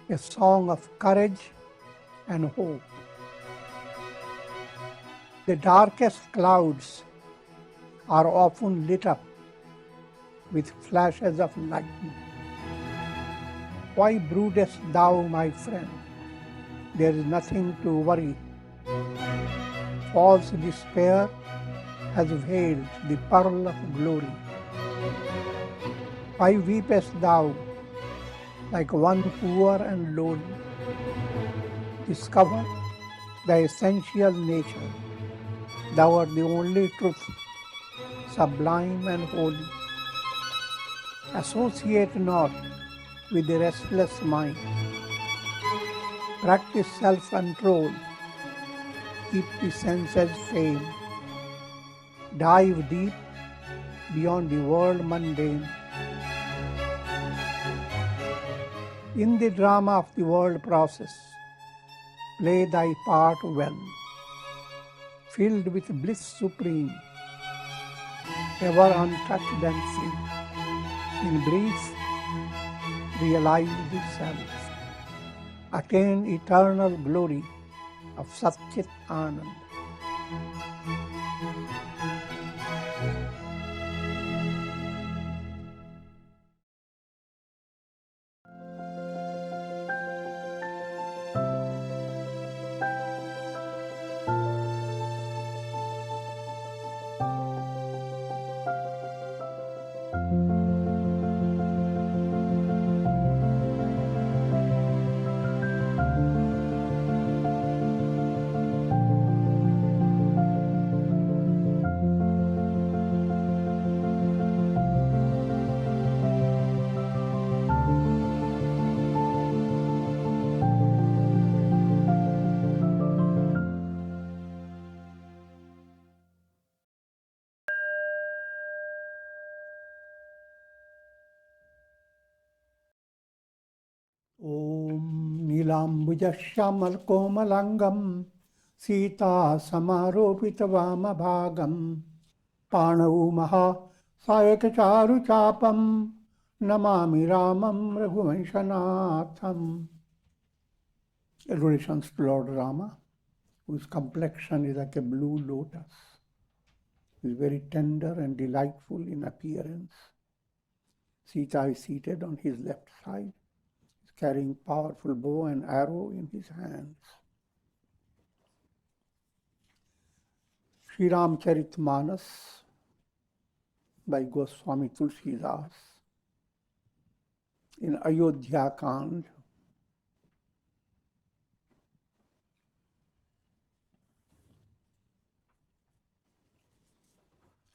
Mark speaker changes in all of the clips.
Speaker 1: a song of courage and hope. The darkest clouds are often lit up with flashes of lightning. Why broodest thou, my friend? There is nothing to worry. False despair has veiled the pearl of glory. Why weepest thou like one poor and lowly? Discover thy essential nature. Thou art the only truth, sublime and holy. Associate not with the restless mind. Practice self-control. Keep the senses tame. Dive deep beyond the world mundane. In the drama of the world process, play thy part well, filled with bliss supreme, ever untouched and free. In brief, realize the self, attain eternal glory of Satchit Anand. Om Nilambujasyamar Komalangam Sita Samaropita Vamabhagam Panau Maha Sayakacharu Chapam Namami Ramam Raghuvanshanatham. Adorations to Lord Rama, whose complexion is like a blue lotus. He is very tender and delightful in appearance. Sita is seated on his left side, carrying powerful bow and arrow in his hands. Shri Ramcharitmanas by Swami Tulsidas in Ayodhya Kanda.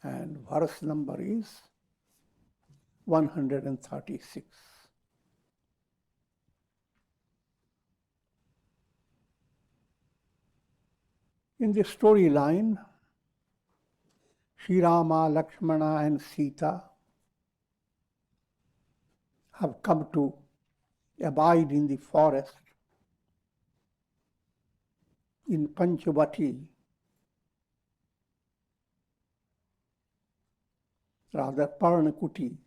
Speaker 1: And verse number is 136. In the storyline, Sri Rama, Lakshmana and Sita have come to abide in the forest in Panchavati, rather Parnakuti.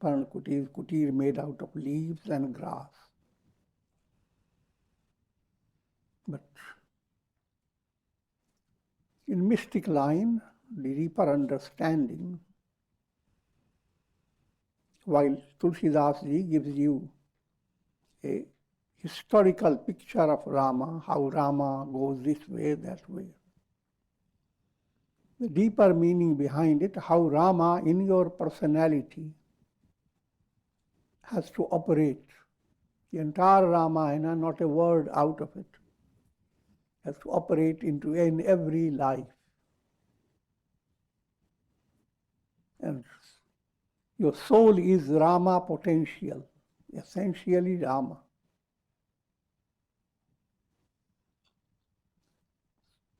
Speaker 1: Parnakuti is kutir made out of leaves and grass. But in mystic line, the deeper understanding, while Tulsidas ji gives you a historical picture of Rama, how Rama goes this way, that way. The deeper meaning behind it, how Rama in your personality has to operate. The entire Ramayana, not a word out of it, has to operate in every life. And your soul is Rama potential, essentially Rama.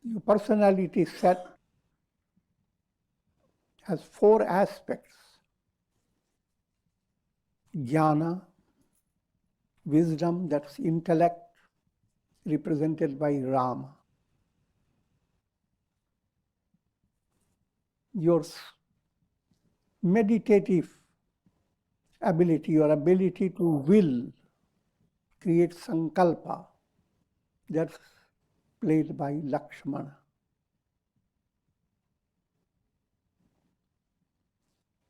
Speaker 1: Your personality set has four aspects: jnana, wisdom, that's intellect, represented by Rama. Your meditative ability, your ability to will, creates sankalpa, that's played by Lakshmana.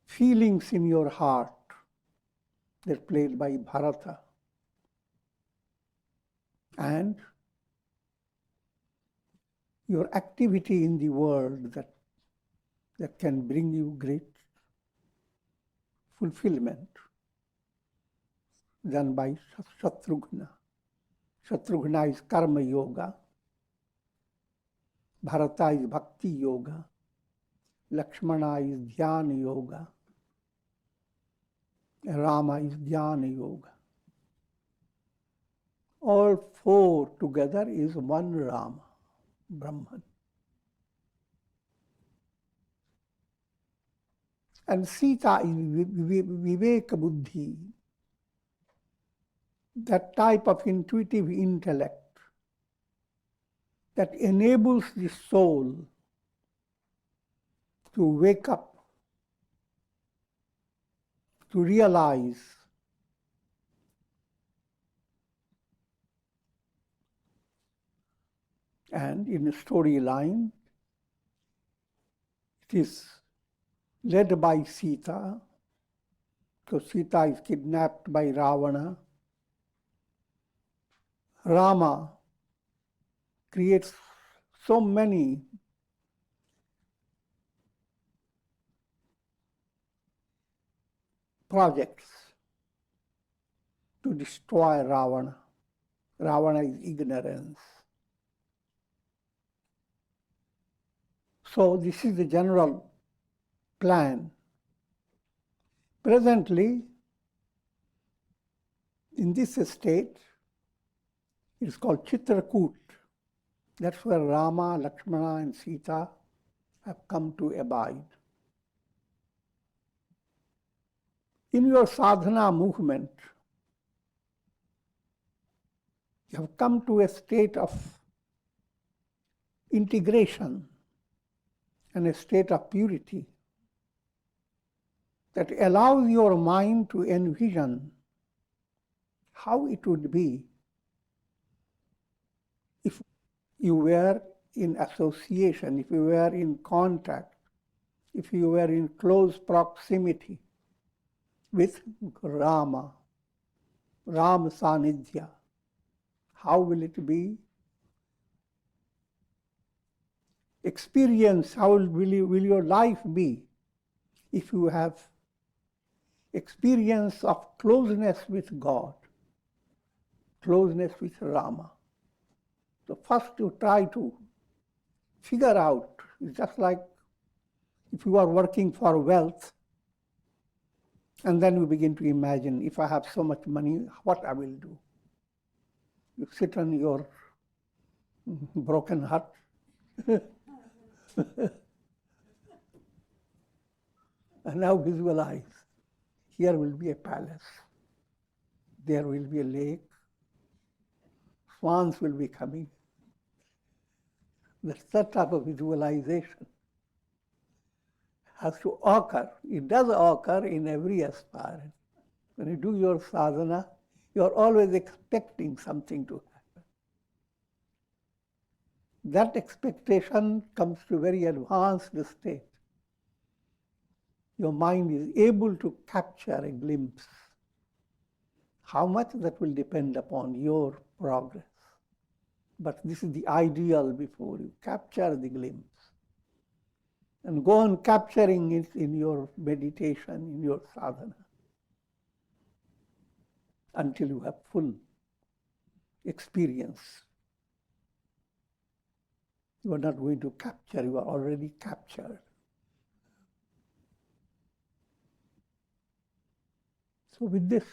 Speaker 1: Feelings in your heart, they're played by Bharata. And your activity in the world that can bring you great fulfillment, done by Shatrughna. Shatrughna is karma yoga, Bharata is bhakti yoga, Lakshmana is dhyana yoga, Rama is dhyana yoga. All four together is one Rama, Brahman. And Sita is Viveka Buddhi, that type of intuitive intellect that enables the soul to wake up, to realize and in a storyline, it is led by Sita, because Sita is kidnapped by Ravana. Rama creates so many projects to destroy Ravana. Ravana is ignorance. So this is the general plan. Presently, in this state, it is called Chitrakoot. That's where Rama, Lakshmana, and Sita have come to abide. In your sadhana movement, you have come to a state of integration and a state of purity that allows your mind to envision how it would be if you were in association, if you were in contact, if you were in close proximity with Rama, Ram Sanidhya. How will it be? Experience, how will your life be if you have experience of closeness with God, closeness with Rama? So first you try to figure out, it's just like if you are working for wealth, and then you begin to imagine, if I have so much money, what I will do. You sit on your broken hut, and now visualize, here will be a palace, there will be a lake, swans will be coming. That's that type of visualization has to occur. It does occur in every aspirant. When you do your sadhana, you're always expecting something to happen. That expectation comes to a very advanced state. Your mind is able to capture a glimpse. How much, that will depend upon your progress. But this is the ideal before you capture the glimpse. And go on capturing it in your meditation, in your sadhana, until you have full experience. You are not going to capture, you are already captured. So with this,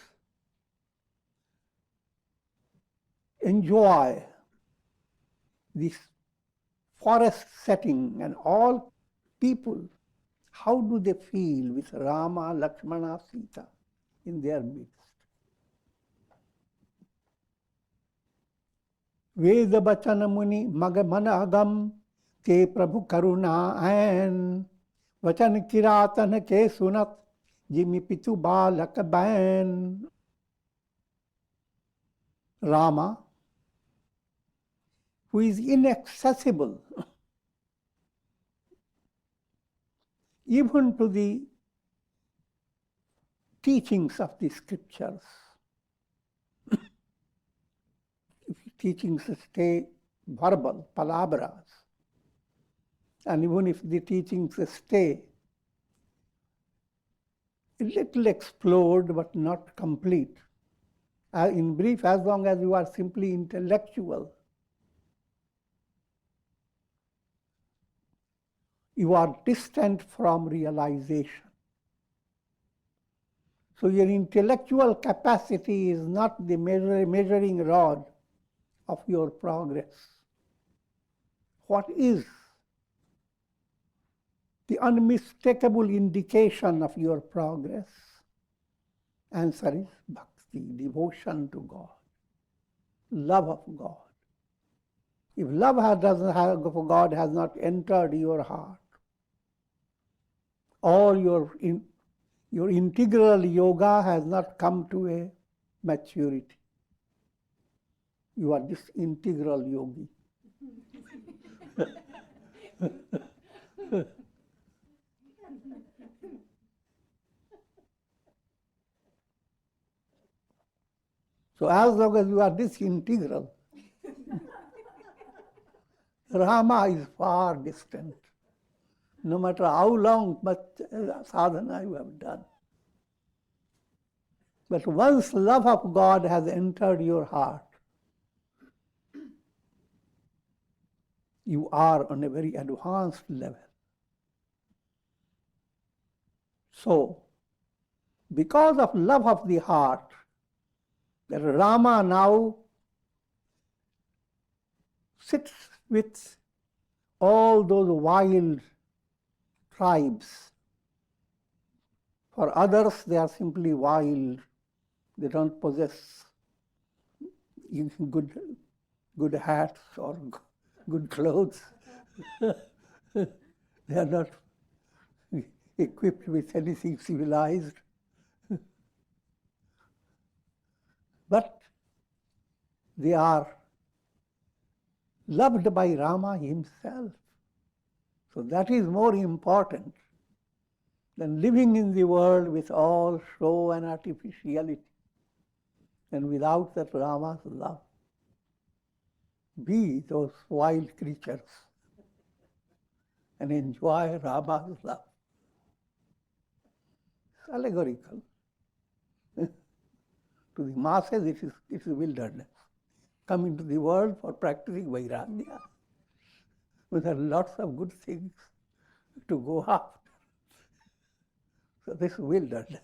Speaker 1: enjoy this forest setting, and all people, how do they feel with Rama, Lakshmana, Sita in their midst? Veda Bachana Muni Magamanagam Te Prabhu Karuna Ain Vachan Kiratana Ke Sunat Jimmy Pitu Balaka Ban. Rama, who is inaccessible even to the teachings of the scriptures. If teachings stay verbal, palabras, and even if the teachings stay a little explored but not complete, in brief, as long as you are simply intellectual, you are distant from realization. So your intellectual capacity is not the measuring rod of your progress. What is the unmistakable indication of your progress? Answer is bhakti, devotion to God, love of God. If love of God has not entered your heart, or your integral yoga has not come to a maturity, you are this integral yogi. So as long as you are this integral, Rama is far distant, no matter how long much sadhana you have done. But once love of God has entered your heart, you are on a very advanced level. So, because of love of the heart, that Rama now sits with all those wild tribes. For others, they are simply wild. They don't possess good hats or good clothes. They are not equipped with anything civilized. But they are loved by Rama himself. So that is more important than living in the world with all show and artificiality and without that Rama's love. Be those wild creatures and enjoy Rama's love. It's allegorical. To the masses, it is wilderness. Come into the world for practicing Vairagya. There are lots of good things to go after. So this is wilderness.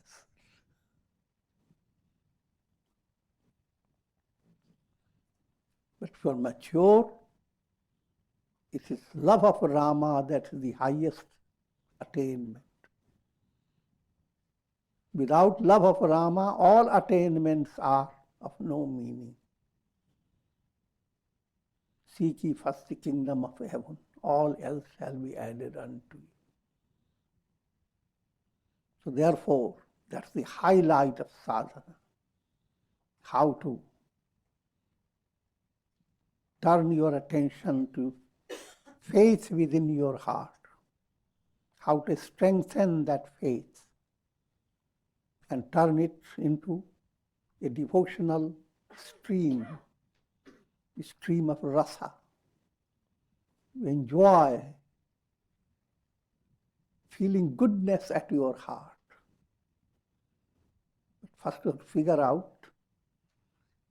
Speaker 1: But for mature, it is love of Rama that is the highest attainment. Without love of Rama, all attainments are of no meaning. Seek ye first the kingdom of heaven, all else shall be added unto you. So therefore, that's the highlight of sadhana. How to turn your attention to faith within your heart. How to strengthen that faith and turn it into a devotional stream, a stream of rasa. You enjoy feeling goodness at your heart. But first to figure out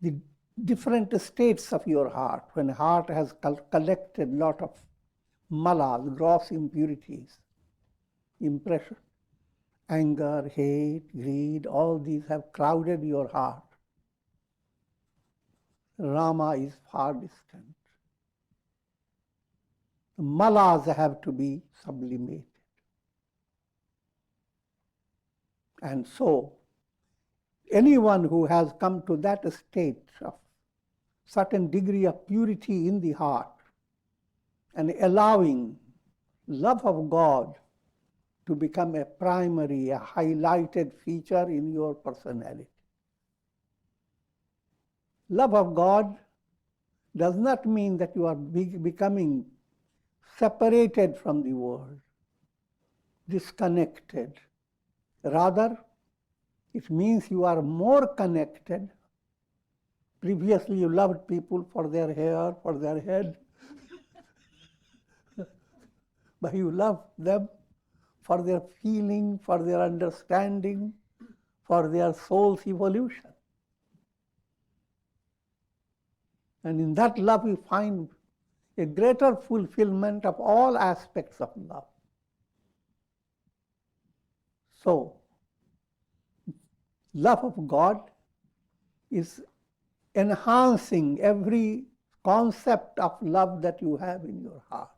Speaker 1: the different states of your heart. When heart has collected a lot of malas, gross impurities, impression, anger, hate, greed, all these have crowded your heart. Rama is far distant. The malas have to be sublimated. And so, anyone who has come to that state of certain degree of purity in the heart and allowing love of God to become a primary, a highlighted feature in your personality, Love of God does not mean that you are becoming separated from the world, disconnected. Rather, it means you are more connected. Previously, you loved people for their hair, for their head, but you love them for their feeling, for their understanding, for their soul's evolution. And in that love, we find a greater fulfillment of all aspects of love. So, love of God is enhancing every concept of love that you have in your heart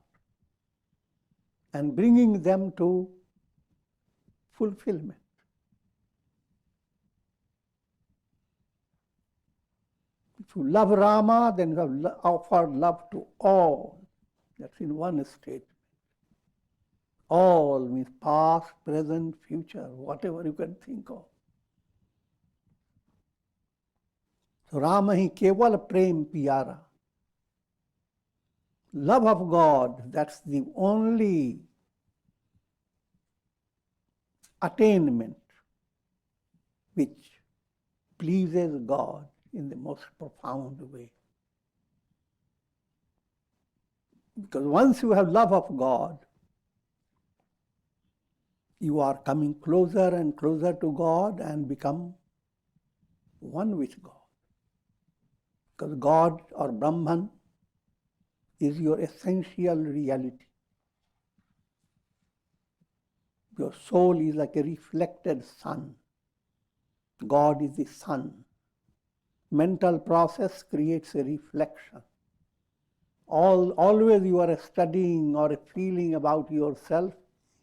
Speaker 1: and bringing them to fulfillment. If you love Rama, then you have offered love to all. That's in one statement. All means past, present, future, whatever you can think of. So Rama hi keval prem piyara. Love of God, that's the only attainment which pleases God in the most profound way. Because once you have love of God, you are coming closer and closer to God and become one with God. Because God or Brahman is your essential reality. Your soul is like a reflected sun. God is the sun. Mental process creates a reflection. Always you are studying or feeling about yourself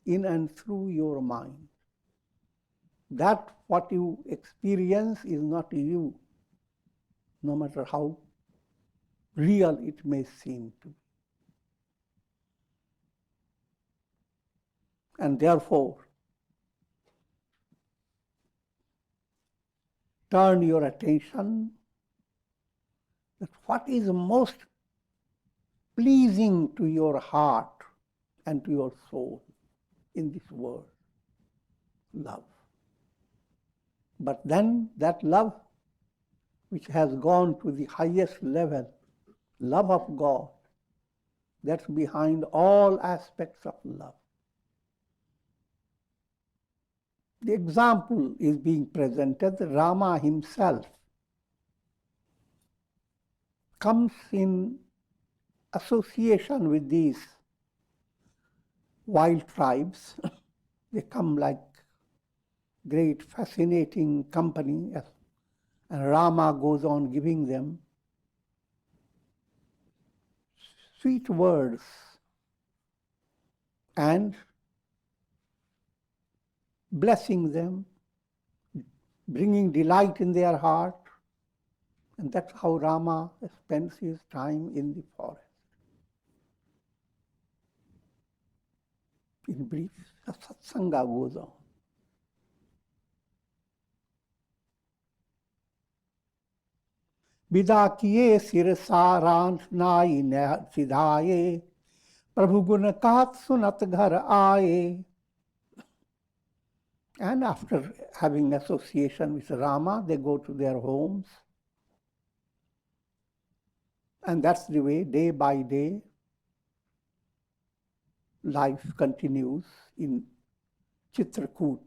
Speaker 1: in and through your mind. That what you experience is not you, no matter how real it may seem to be. And therefore, turn your attention that what is most pleasing to your heart and to your soul in this world. Love. But then that love which has gone to the highest level, love of God, that's behind all aspects of love. The example is being presented. Rama himself comes in association with these wild tribes. They come like great fascinating company, and Rama goes on giving them sweet words and blessing them, bringing delight in their heart. And that's how Rama spends his time in the forest. In brief, the satsanga goes on. विदा किए सिरसारांश नाई सिधाए प्रभु गुण कहत सुनत घर आए. And after having association with Rama, they go to their homes. And that's the way, day by day, life continues in Chitrakoot.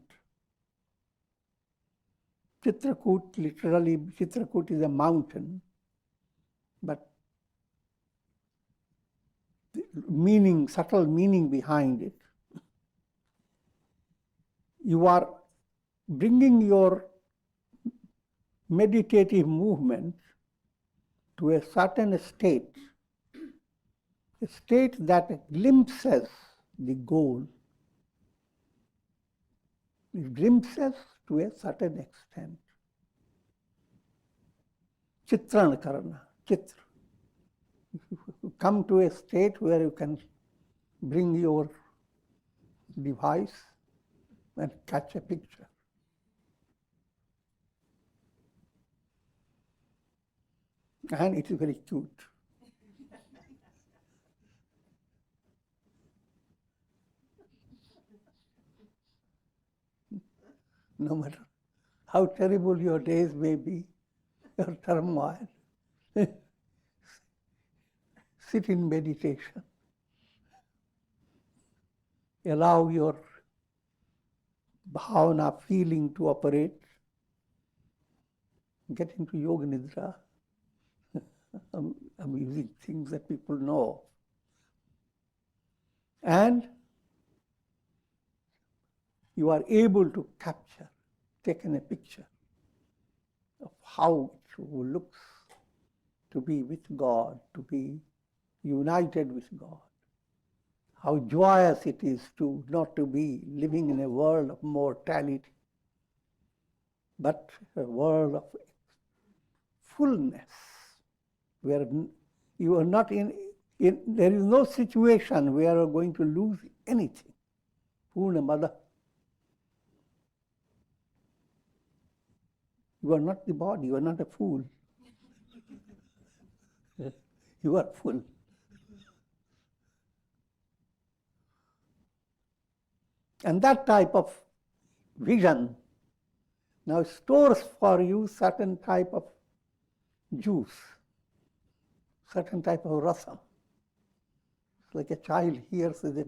Speaker 1: Chitrakoot, literally, Chitrakoot is a mountain, but the meaning, subtle meaning behind it. You are bringing your meditative movement to a certain state, a state that glimpses the goal. It glimpses to a certain extent. Chitran karana, chitra. You come to a state where you can bring your device and catch a picture. And it is very cute. No matter how terrible your days may be, your turmoil, sit in meditation. Allow your bhavana feeling to operate. Get into yoga nidra. I'm using things that people know. And you are able to capture, take in a picture of how it looks to be with God, to be united with God. How joyous it is to not to be living in a world of mortality, but a world of fullness, where you are not there is no situation where you are going to lose anything. Purna Mada. You are not the body, you are not a fool. You are full. And that type of vision now stores for you certain type of juice, certain type of rasam. It's like a child hears that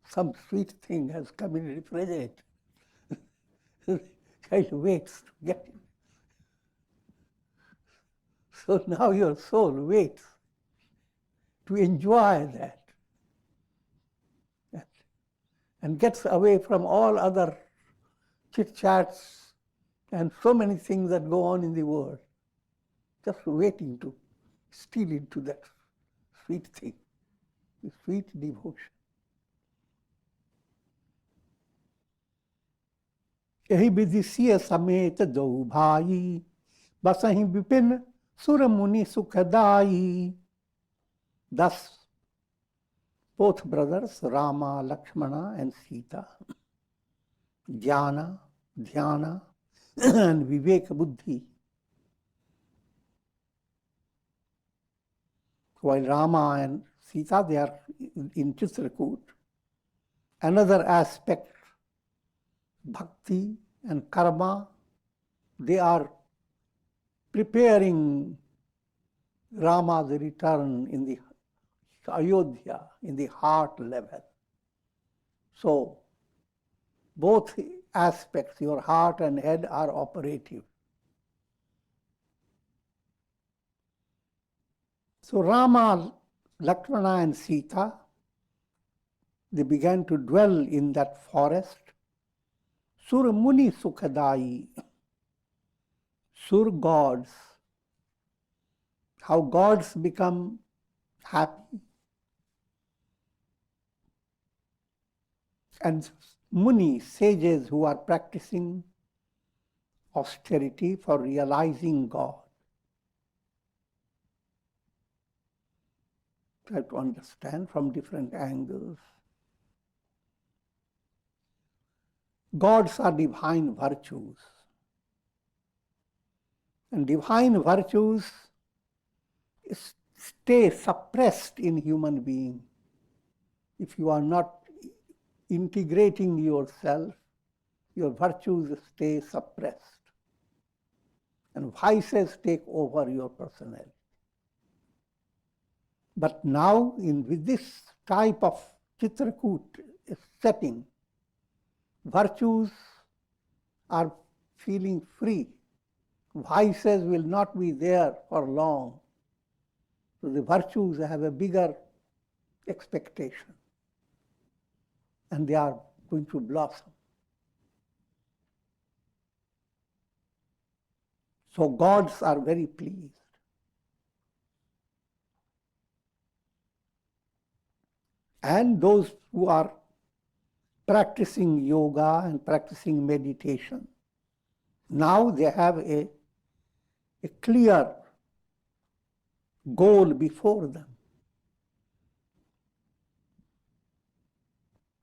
Speaker 1: some sweet thing has come in the refrigerator. Child waits to get it. So now your soul waits to enjoy that and gets away from all other chit-chats and so many things that go on in the world, just waiting to steal into that sweet thing, the sweet devotion. यही विधि सिय समेत दो भाई बसहि विपिन सुर मुनि सुखदाई. Thus, both brothers, Rama, Lakshmana, and Sita, Jnana, Dhyana, and Viveka Buddhi. While Rama and Sita, they are in Chitrakoot. Another aspect, Bhakti and Karma, they are preparing Rama's return in the Ayodhya, in the heart level. So, both aspects, your heart and head, are operative. So, Rama, Lakshmana, and Sita, they began to dwell in that forest. Sur Muni Sukhadai, Sur gods, how gods become happy. And Muni, sages who are practicing austerity for realizing God. Try to understand from different angles. Gods are divine virtues. And divine virtues stay suppressed in human being. If you are not integrating yourself, your virtues stay suppressed. And vices take over your personality. But now, with this type of Chitrakoot setting, virtues are feeling free. Vices will not be there for long. So the virtues have a bigger expectation. And they are going to blossom. So gods are very pleased. And those who are practicing yoga and practicing meditation, now they have a clear goal before them.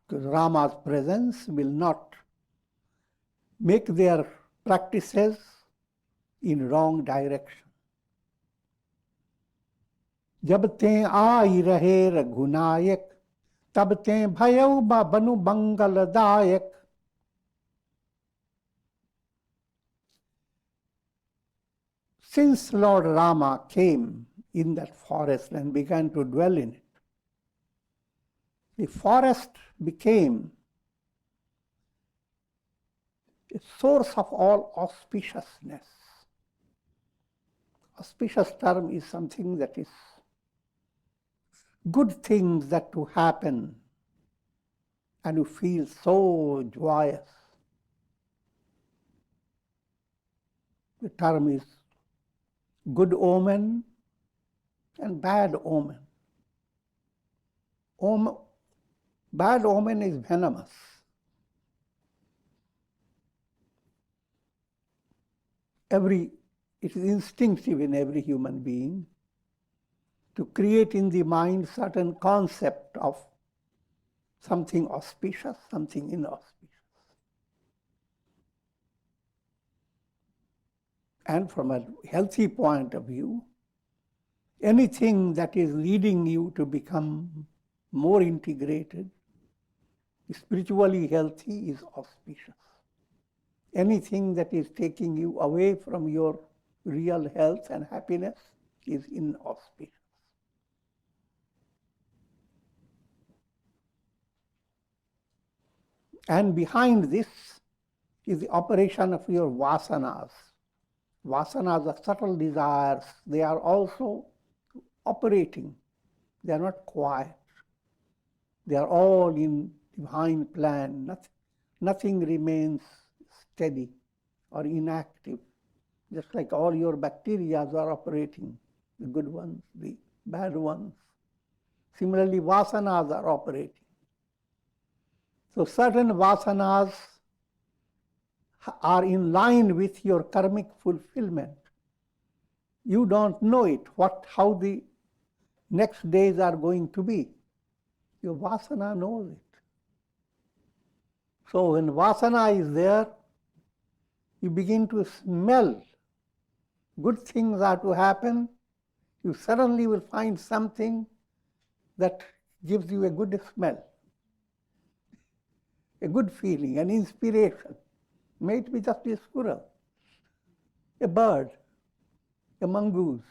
Speaker 1: Because Rama's presence will not make their practices in wrong direction. जब ते आई रहे रघुनायक, तब ते भयउ बनु मंगलदायक। Since Lord Rama came in that forest and began to dwell in it, the forest became a source of all auspiciousness. Auspicious term is something that is good things that to happen and you feel so joyous. The term is good omen and bad omen. Bad omen is venomous. It is instinctive in every human being to create in the mind certain concept of something auspicious, something inauspicious. And from a healthy point of view, anything that is leading you to become more integrated, spiritually healthy, is auspicious. Anything that is taking you away from your real health and happiness is inauspicious. And behind this is the operation of your vasanas. Vasanas are subtle desires. They are also operating. They are not quiet. They are all in divine plan. Nothing remains steady or inactive. Just like all your bacteria are operating, the good ones, the bad ones. Similarly, vasanas are operating. So certain vasanas are in line with your karmic fulfillment. You don't know it, how the next days are going to be. Your vasana knows it. So when vasana is there, you begin to smell. Good things are to happen. You suddenly will find something that gives you a good smell, a good feeling, an inspiration. May it be just a squirrel, a bird, a mongoose,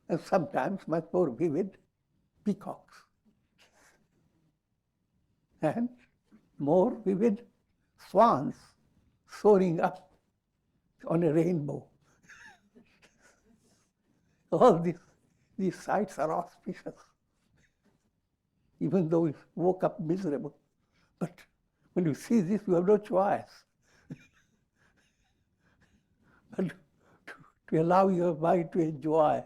Speaker 1: and sometimes much more vivid, peacocks, and more vivid, swans soaring up on a rainbow. All these sights are auspicious, even though we woke up miserable. But when you see this, you have no choice but to allow your mind to enjoy.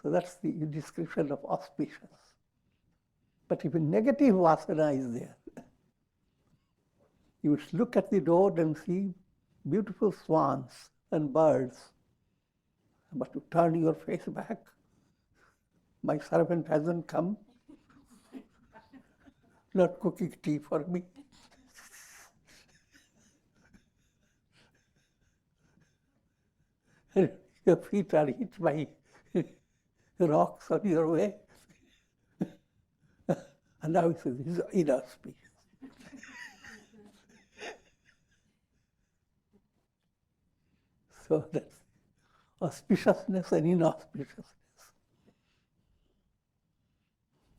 Speaker 1: So that's the description of auspicious. But if a negative vasana is there, you would look at the road and see beautiful swans and birds. But to turn your face back, my servant hasn't come, not cooking tea for me. Your feet are hit by rocks on your way. And now it says, this is inauspicious. So that's auspiciousness and inauspiciousness.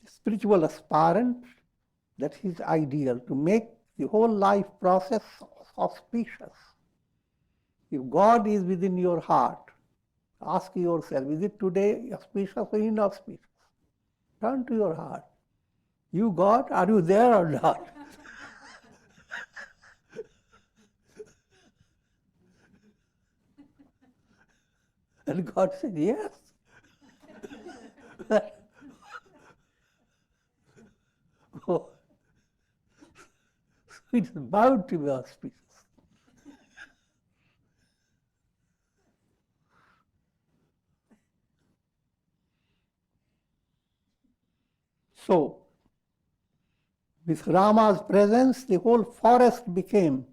Speaker 1: The spiritual aspirant, that's his ideal, to make the whole life process auspicious. If God is within your heart, ask yourself, is it today auspicious or inauspicious? Turn to your heart. You, God, are you there or not? And God said, yes. Oh, so it's bound to be auspicious. So, with Rama's presence, the whole forest became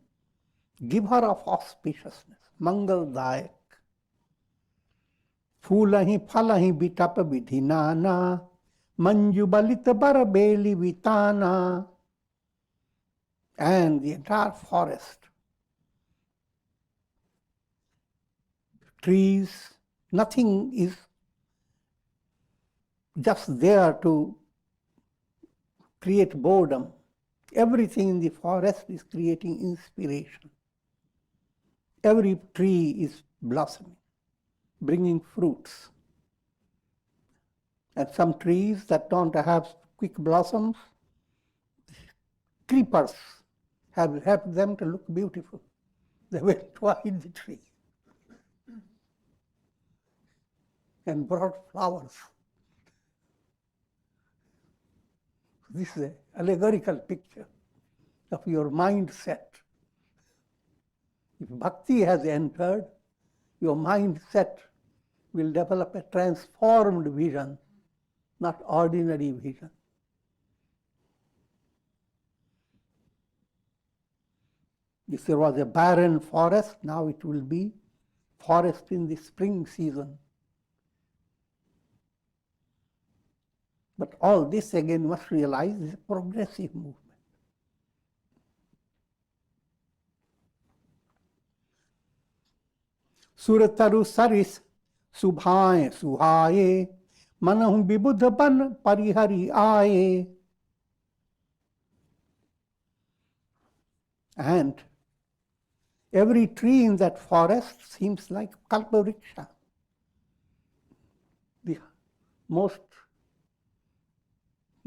Speaker 1: giver of auspiciousness. Mangaldayak. Fulahi phalahi bitap vidhinana, manju balita barabeli vitana. And the entire forest, trees, nothing is just there to create boredom. Everything in the forest is creating inspiration. Every tree is blossoming, bringing fruits. And some trees that don't have quick blossoms, creepers have helped them to look beautiful. They went behind the tree and brought flowers. This is an allegorical picture of your mindset. If bhakti has entered, your mindset will develop a transformed vision, not ordinary vision. If there was a barren forest, now it will be forest in the spring season. But all this again must realize is a progressive movement. Surataru saris subhaye suhaye manahum bibuddhaban parihari aaye. And every tree in that forest seems like kalpavriksha, the most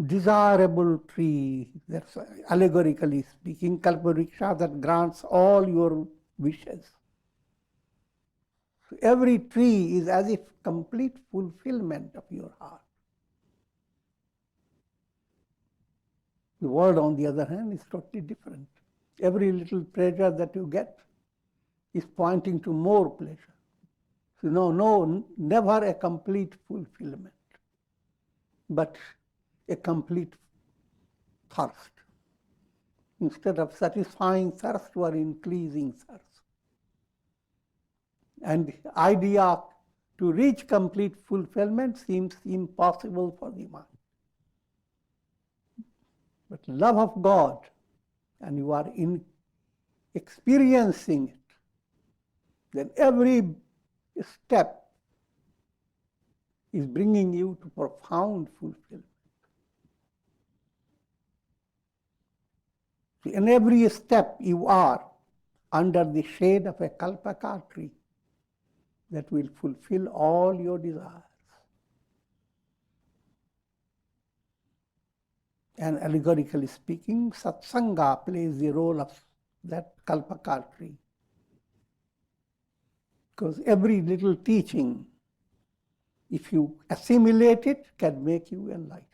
Speaker 1: desirable tree, that's allegorically speaking, kalpavriksha that grants all your wishes. So every tree is as if complete fulfillment of your heart. The world, on the other hand, is totally different. Every little pleasure that you get is pointing to more pleasure. So never a complete fulfillment, but a complete thirst. Instead of satisfying thirst, you are increasing thirst. And the idea to reach complete fulfillment seems impossible for the mind. But love of God, and you are experiencing it, then every step is bringing you to profound fulfillment. So in every step you are under the shade of a kalpaka tree that will fulfill all your desires. And allegorically speaking, satsanga plays the role of that kalpaka tree. Because every little teaching, if you assimilate it, can make you enlightened.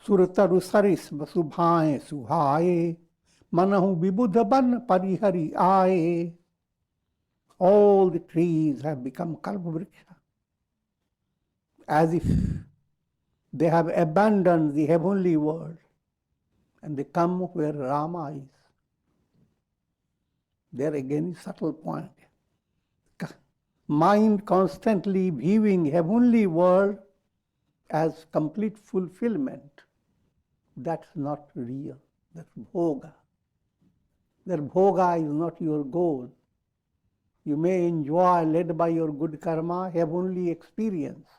Speaker 1: Surataru saris vasubhaye suhaye manahu vibuddhaban parihari aaye. All the trees have become kalpavriksha, as if they have abandoned the heavenly world and they come where Rama is. There again is subtle point. Mind constantly viewing heavenly world as complete fulfillment. That's not real. That's bhoga. That bhoga is not your goal. You may enjoy, led by your good karma, heavenly experience,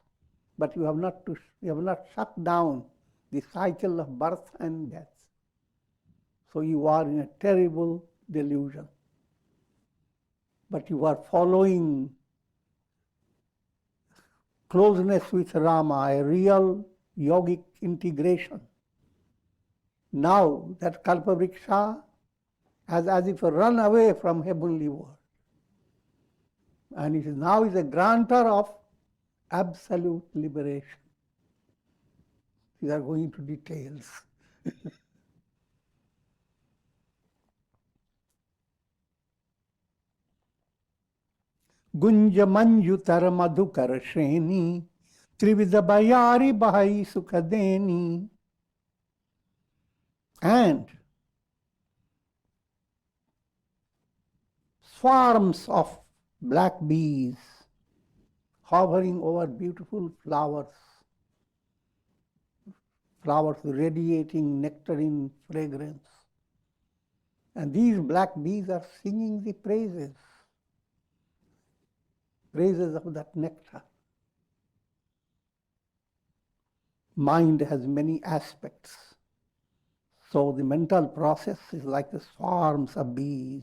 Speaker 1: but you have not shut down the cycle of birth and death. So you are in a terrible delusion. But you are following closeness with Rama, a real yogic integration. Now that kalpavriksha has as if run away from heavenly world. And it is now is a grantor of absolute liberation. We are going into details. Gunja manjutar madhukar shreni trivida bayari bahai sukhadeni. And swarms of black bees hovering over beautiful flowers, flowers radiating nectarine fragrance. And these black bees are singing the praises of that nectar. Mind has many aspects. So the mental process is like the swarms of bees.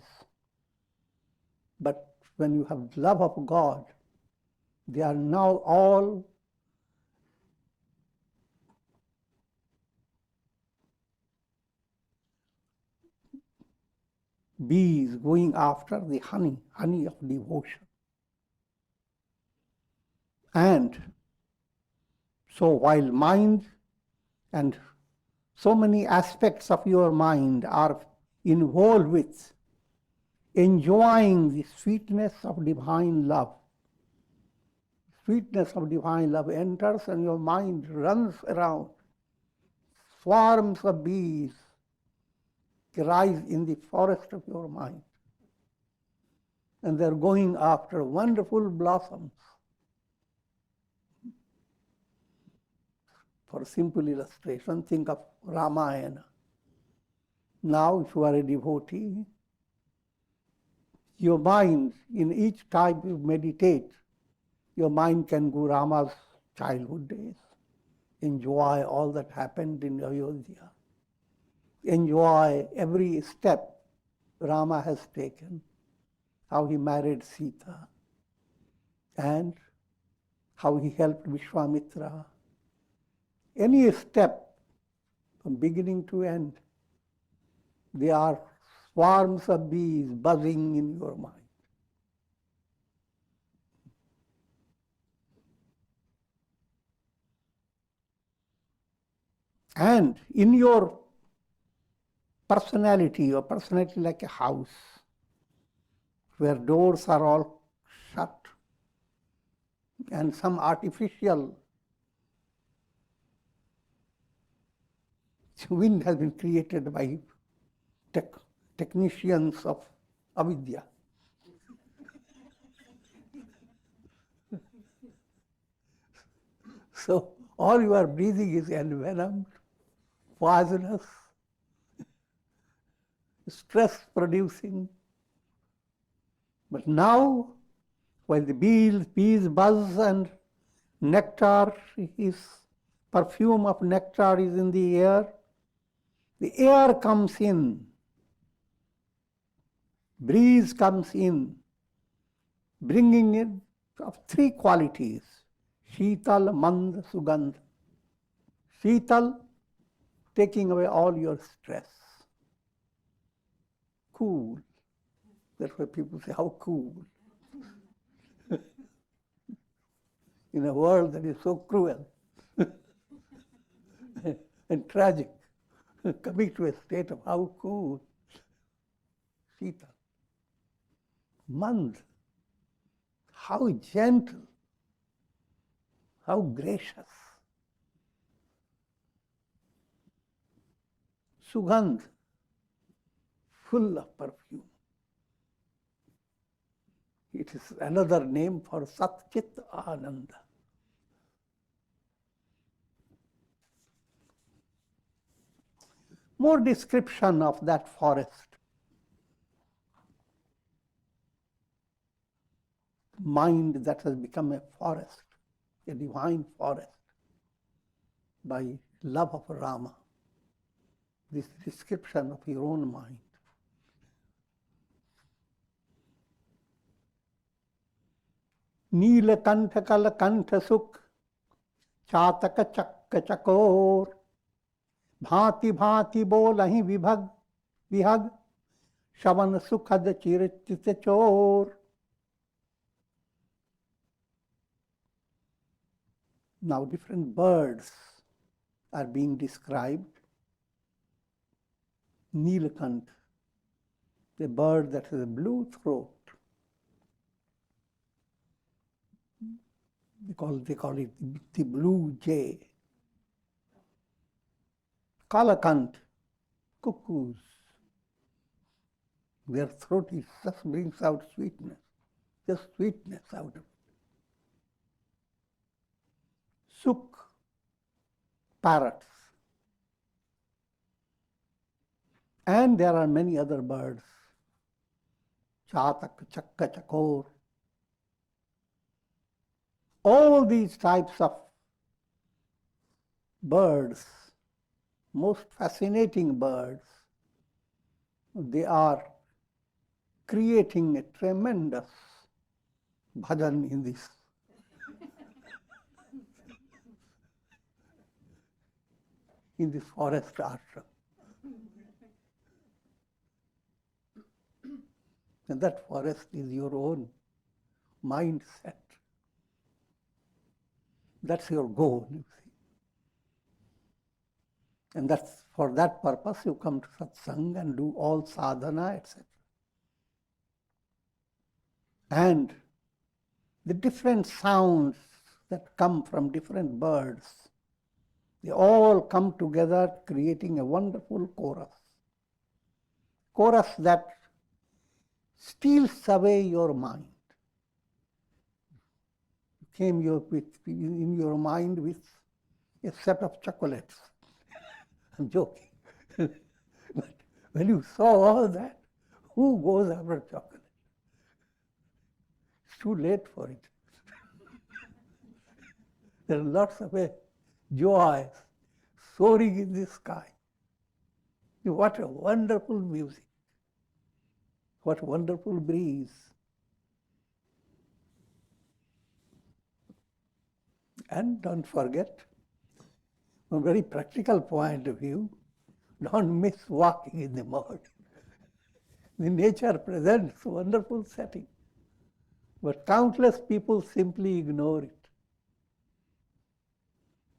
Speaker 1: But when you have love of God, they are now all bees going after the honey of devotion. And so while mind and so many aspects of your mind are involved with enjoying the sweetness of divine love, sweetness of divine love enters and your mind runs around. Swarms of bees rise in the forest of your mind. And they're going after wonderful blossoms. For simple illustration, think of Ramayana. Now, if you are a devotee, your mind, in each time you meditate, your mind can go Rama's childhood days, enjoy all that happened in Ayodhya, enjoy every step Rama has taken, how he married Sita, and how he helped Vishwamitra. Any step from beginning to end, there are swarms of bees buzzing in your mind. And in your personality like a house, where doors are all shut, and some artificial wind has been created by technicians of avidya. So all you are breathing is envenomed, poisonous, stress-producing. But now, while the bees buzz and nectar is, perfume of nectar is in the air comes in, breeze comes in, bringing in of three qualities: Sheetal, Mand, Sugandh. Sheetal, taking away all your stress. Cool. That's why people say, how cool. In a world that is so cruel and tragic, coming to a state of how cool. Sheetal. Mand, how gentle, how gracious. Sugandh, full of perfume. It is another name for Sat-Chit Ananda. More description of that forest. Mind that has become a forest, a divine forest, by love of Rama. This description of your own mind. Neelakantha kalakantha sukh, chataka chakka chakor, bhati bhati bolahi vihag, shavan sukhad chiritita chor. Now different birds are being described. Neelakantha, the bird that has a blue throat. They call it the blue jay. Kalakant, cuckoos. Their throat just brings out sweetness, just sweetness out of it. Suk, parrots. And there are many other birds. Chatak, chakka, chakor. All these types of birds, most fascinating birds, they are creating a tremendous bhajan in this forest ashram. And that forest is your own mindset. That's your goal, you see. And that's for that purpose you come to satsang and do all sadhana, etc. And the different sounds that come from different birds, they all come together creating a wonderful chorus. Chorus that steals away your mind. You came in your mind with a set of chocolates. I'm joking. But when you saw all that, who goes after chocolate? It's too late for it. There are lots of joys soaring in the sky. What a wonderful music. What a wonderful breeze. And don't forget, from a very practical point of view, don't miss walking in the mud. The nature presents a wonderful setting, but countless people simply ignore it.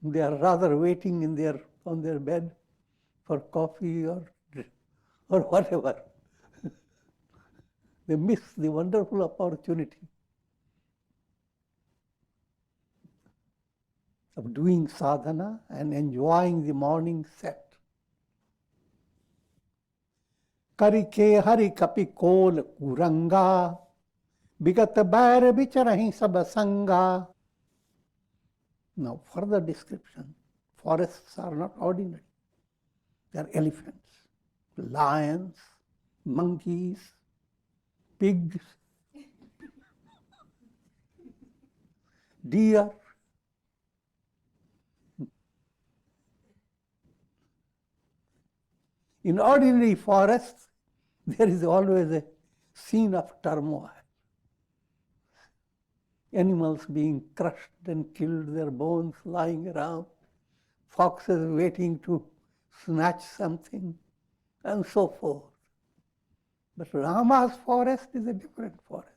Speaker 1: They are rather waiting on their bed for coffee or whatever. They miss the wonderful opportunity of doing sadhana and enjoying the morning set. Karike hari kapi kol kuranga, bigat bair bicharahi sabasanga. Now, further description. Forests are not ordinary. They are elephants, lions, monkeys, pigs, deer. In ordinary forests, there is always a scene of turmoil. Animals being crushed and killed, their bones lying around, foxes waiting to snatch something, and so forth. But Rama's forest is a different forest.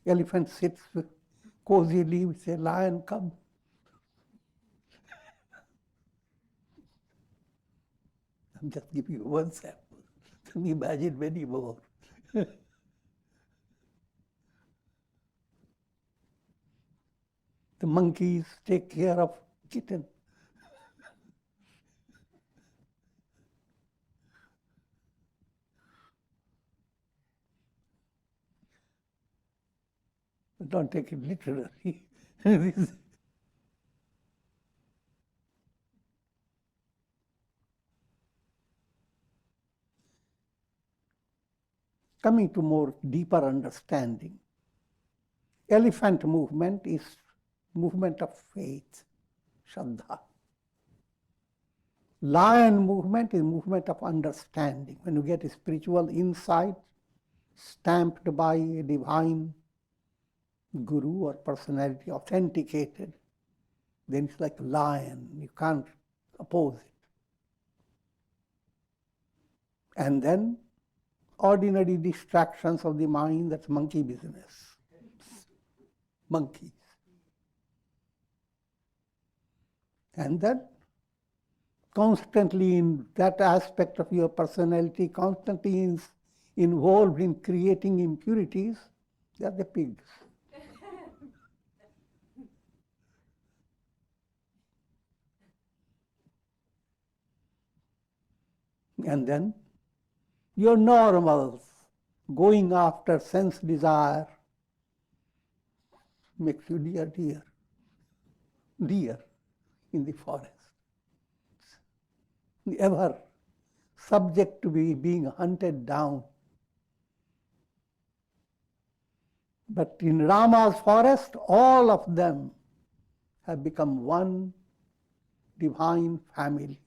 Speaker 1: Elephant sits cozily with a lion cub. I'm just giving you one sample. Can you imagine many more? The monkeys take care of kitten. But don't take it literally. Coming to more deeper understanding, elephant movement is movement of faith, Shraddha. Lion movement is movement of understanding. When you get a spiritual insight stamped by a divine guru or personality, authenticated, then it's like a lion. You can't oppose it. And then ordinary distractions of the mind, that's monkey business. Monkeys. And then constantly in that aspect of your personality, constantly involved in creating impurities, they are the pigs. And then your normals, going after sense desire, makes you deer in the forest. Ever subject to being hunted down. But in Rama's forest, all of them have become one divine family.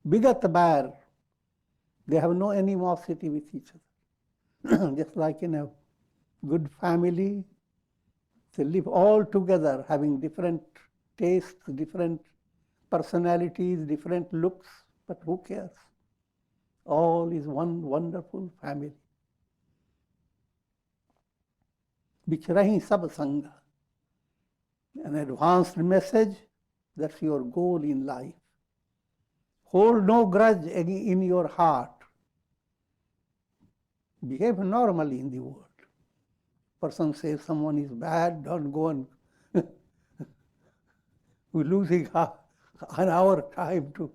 Speaker 1: Bigat bear, they have no animosity with each other. Just like in a good family, they live all together, having different tastes, different personalities, different looks, but who cares? All is one wonderful family. Bichrahi sab sanga. An advanced message, that's your goal in life. Hold no grudge in your heart. Behave normally in the world. Person says someone is bad, don't go and we're losing an hour time to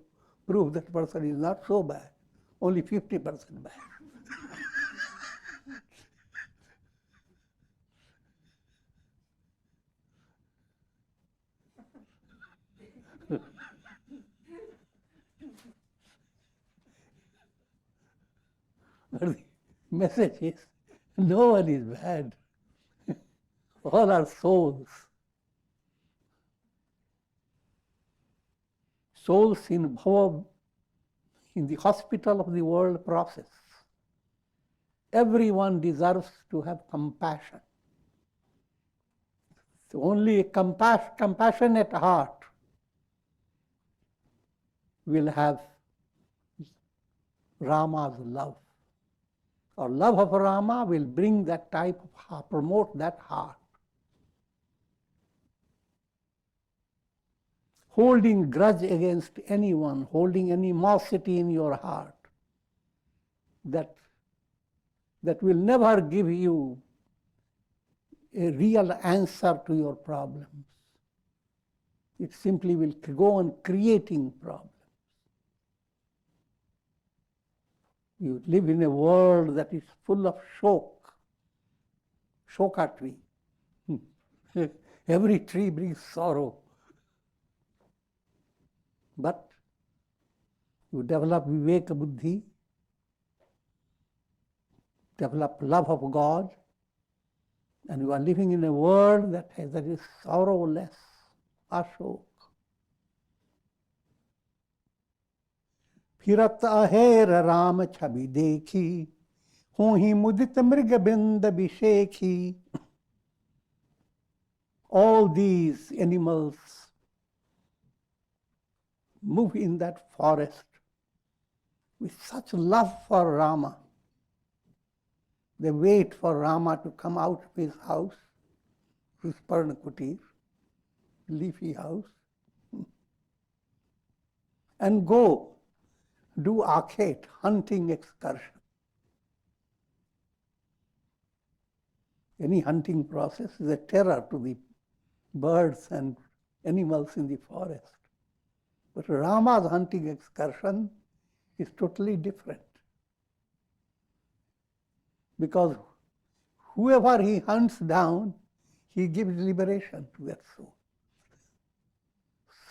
Speaker 1: prove that person is not so bad, only 50% bad. But the message is, no one is bad. All are souls. Souls in bhava, in the hospital of the world process. Everyone deserves to have compassion. So only a compassionate heart will have Rama's love. Or love of Rama will bring that type of heart, promote that heart. Holding grudge against anyone, holding animosity in your heart, that will never give you a real answer to your problems. It simply will go on creating problems. You live in a world that is full of shoka tree. Every tree brings sorrow. But you develop viveka buddhi, develop love of God, and you are living in a world that is sorrowless, ashok. फिरत अहेर राम छवि देखी, हूँ ही मुदित मृग बिंद बिशेखी. All these animals move in that forest with such love for Rama. They wait for Rama to come out of his house, his Parnakutir, leafy house, and go do akhet, hunting excursion. Any hunting process is a terror to the birds and animals in the forest. But Rama's hunting excursion is totally different. Because whoever he hunts down, he gives liberation to that soul.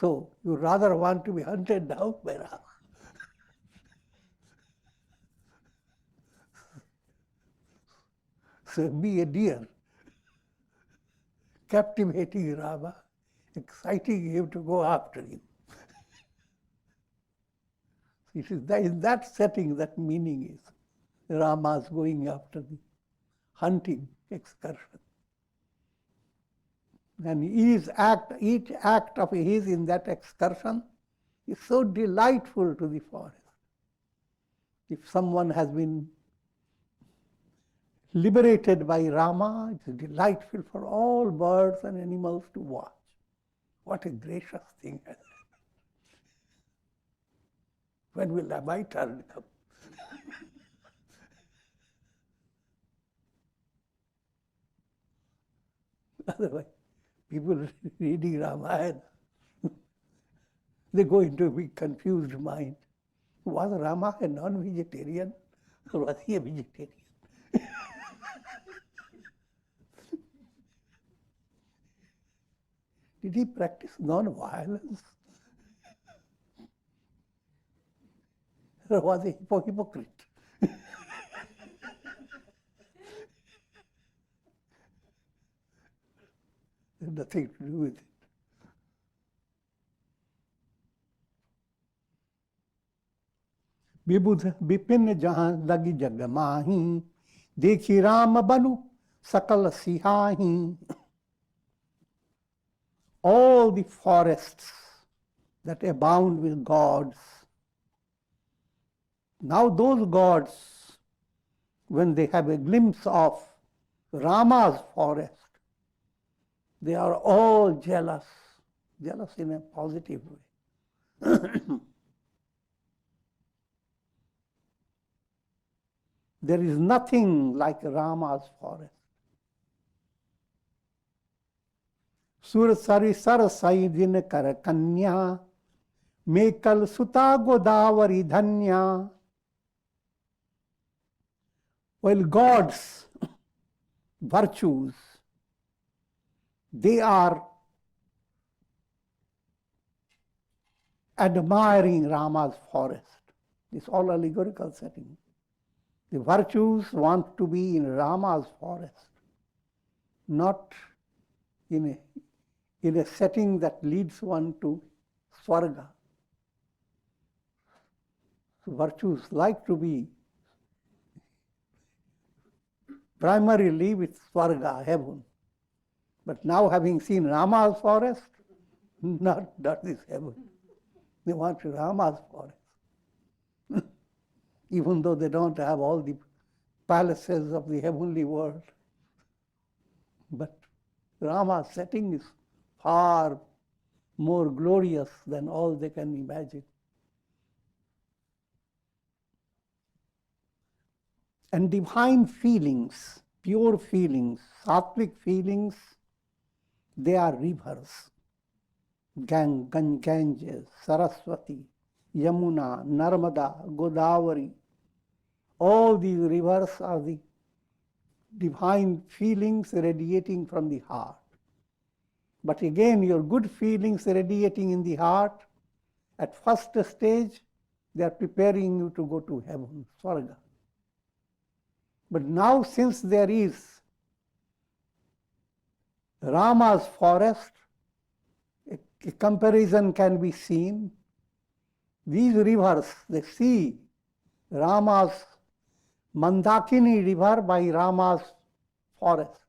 Speaker 1: So you rather want to be hunted down by Rama. So be a deer, captivating Rama, exciting him to go after him. It is in that setting that meaning is. Rama's going after the hunting excursion. And each act of his in that excursion is so delightful to the forest. If someone has been liberated by Rama, it's delightful for all birds and animals to watch. What a gracious thing. When will my turn come? Otherwise, people reading Ramayana, They go into a big confused mind. Was Rama a non-vegetarian or was he a vegetarian? Did he practice non-violence? Or was he a hypocrite? There's nothing to do with it. विबुध Vipin जहाँ लगी जग माही देखी राम बनु सकल सिहाही. All the forests that abound with gods, now those gods, when they have a glimpse of Rama's forest, they are all jealous in a positive way. There is nothing like Rama's forest. Sur sari sar sai din kar kanya, mekal suta godavari dhanya. While gods, virtues, they are admiring Rama's forest. It's all allegorical setting. The virtues want to be in Rama's forest, not in a setting that leads one to Swarga. So virtues like to be primarily with Swarga, heaven. But now having seen Rama's forest, not this heaven. They want Rama's forest. Even though they don't have all the palaces of the heavenly world. But Rama's setting is far more glorious than all they can imagine. And divine feelings, pure feelings, sattvic feelings, they are rivers. Ganges, Saraswati, Yamuna, Narmada, Godavari. All these rivers are the divine feelings radiating from the heart. But again, your good feelings radiating in the heart, at first stage, they are preparing you to go to heaven, Swarga. But now, since there is Rama's forest, a comparison can be seen. These rivers, they see Rama's Mandakini river by Rama's forest.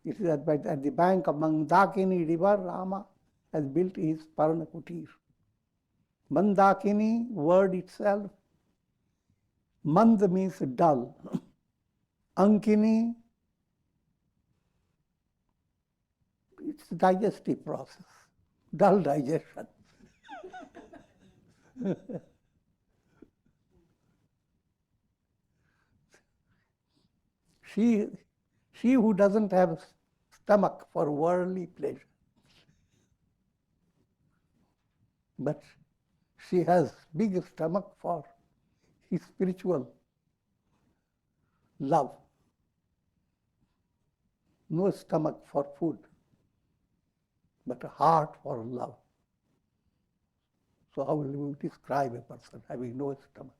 Speaker 1: It is at the bank of Mandakini river, Rama has built his Paranakutir. Mandakini, word itself, Mand means dull. Ankini, it's a digestive process, dull digestion. She who doesn't have stomach for worldly pleasure, but she has big stomach for his spiritual love. No stomach for food, but a heart for love. So how will you describe a person having no stomach?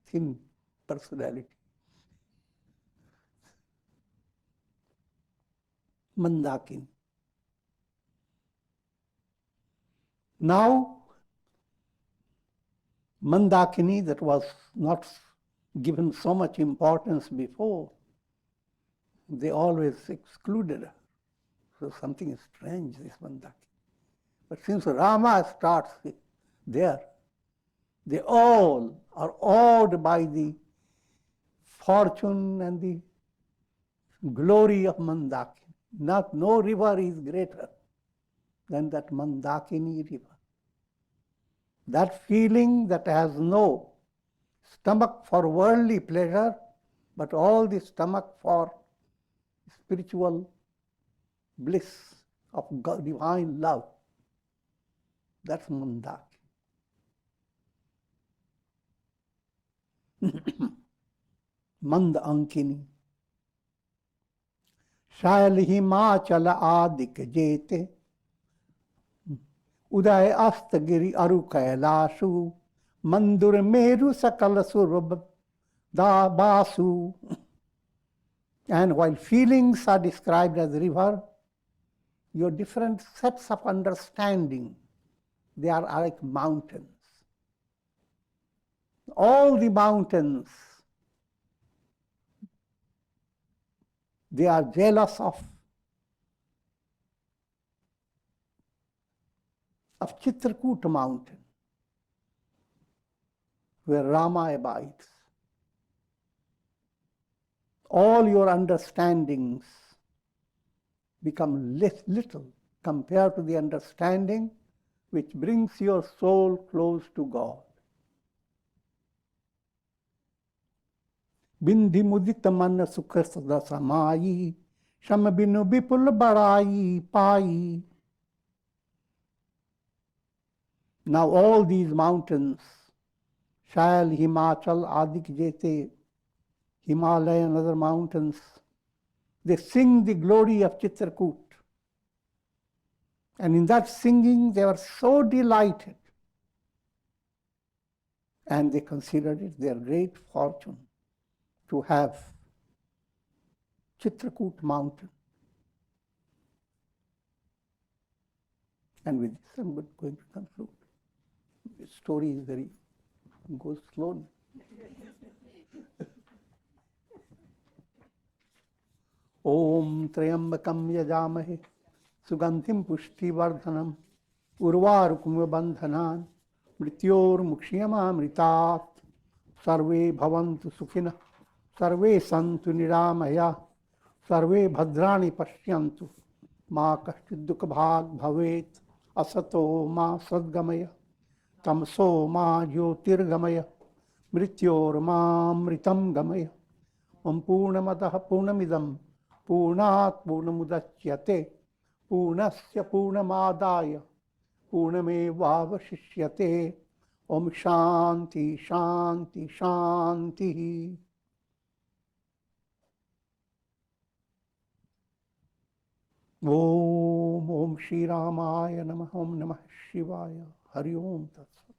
Speaker 1: Thin personality. Mandakini. Now, Mandakini, that was not given so much importance before, they always excluded her. So something is strange, this Mandakini. But since Rama starts there, they all are awed by the fortune and the glory of Mandakini. No river is greater than that Mandakini river. That feeling that has no stomach for worldly pleasure, but all the stomach for spiritual bliss of God, divine love. That's Mandaki. Mand Ankini. Shail Himachala Adik Jete. Uday Astagiri Aru Kailashu. Mandur Meru Sakala Surab Da Basu. And while feelings are described as river, your different sets of understanding, they are like mountains. All the mountains, they are jealous of Chitrakuta mountain, where Rama abides. All your understandings become little compared to the understanding which brings your soul close to God. Bindhi mudita manna sukha sada samayi, shama binu bipul barayi pai. Now all these mountains, Shail, Himachal, Adik Jete, Himalaya and other mountains, they sing the glory of Chitrakoot. And in that singing, they were so delighted. And they considered it their great fortune to have Chitrakoot mountain. And with this, I'm going to conclude. The story is goes slowly. Om Trayambakam Yajamahe Sugandhim Pushtivardhanam Urvarukum Bandhanan Mrityor Mukshiyamamritat Sarve Bhavantu Sukhina Sarve Santu Niramaya Sarve Bhadrani Pashyantu Ma Kashchid Dukha Bhag Bhavet Asato Ma Sadgamaya Tamso Ma Jyotirgamaya Mrityor Ma Mritam Gamaya Om Purnamadaha Purnamidam Purnat Purnamudachyate Purnasya Purnamadaya Purnamevavashishyate Om Shanti Shanti Shanti. Om Shri Ramaya Namah Om Namah Shivaya Hari Om Tat Sat.